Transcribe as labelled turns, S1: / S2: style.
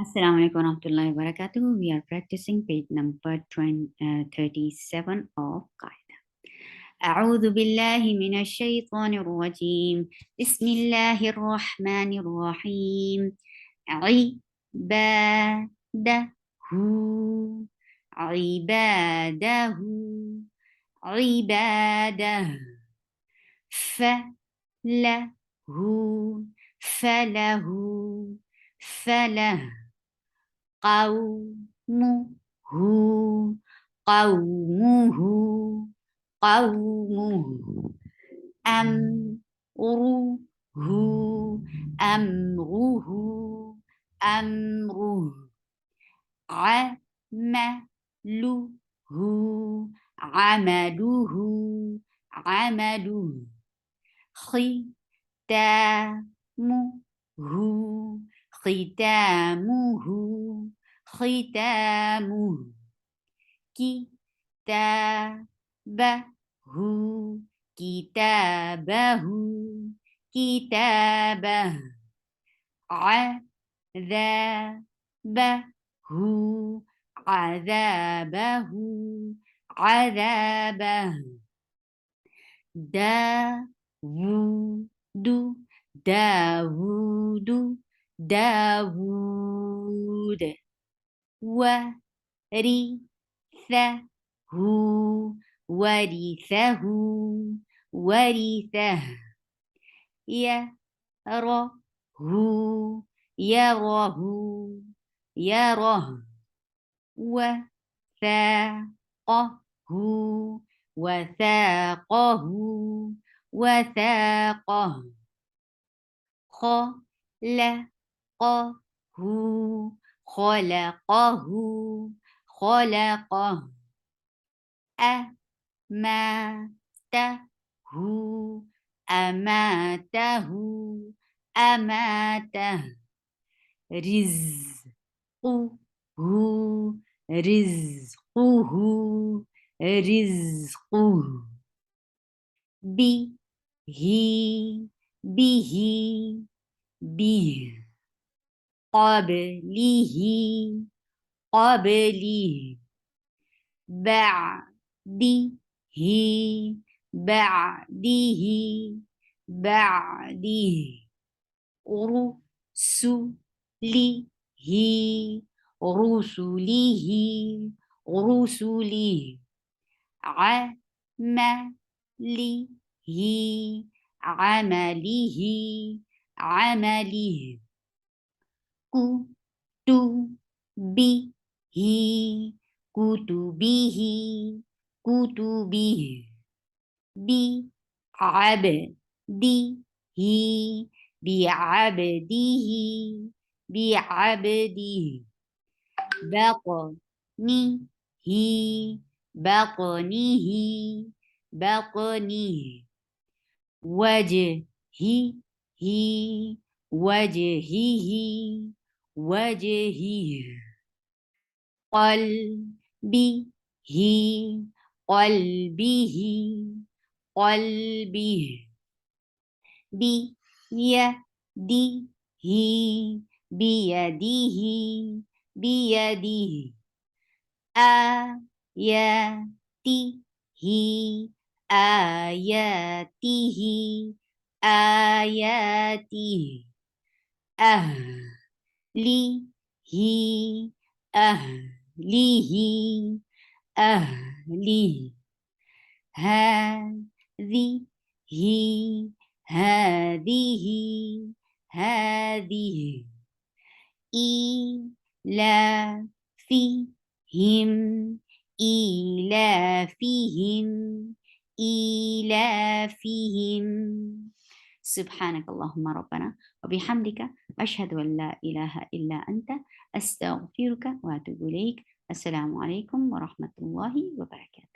S1: Assalamu alaikum warahmatullahi wabarakatuh. We are practicing page number 37 of Qaida. أعوذ بالله من الشيطان الرجيم. بسم الله الرحمن الرحيم. عباده عباده عباده فله فله فله قومه قومه قومه أمره أمره أمره عمله عمله عمله ختامه ختامه ختامه كتابه كتابه كتابه عذابه عذابه عذابه داود داود داود ورثه ورثه ورثه يره يره يره وثاقه وثاقه وثاقه خلقه خلقه خلقه أماته أماته أماته رزقه رزقه رزقه به به به قبله قبله بعده بعده بعده رسله رسله رسله عمله عمله عمله كتبه كتبه كتبه بعبده بعبده بعبده بطنه بطنه بطنه وجهه وجهه وجهه قلبه قلبه قلبه بيده بيده بيده آياته آياته آياته أهله أهله أهله هذه هذه هذه إيلافهم إيلافهم إيلافهم سبحانك اللهم ربنا وبحمدك أشهد أن لا إله إلا أنت أستغفرك وأتوب إليك. السلام عليكم ورحمة الله وبركاته.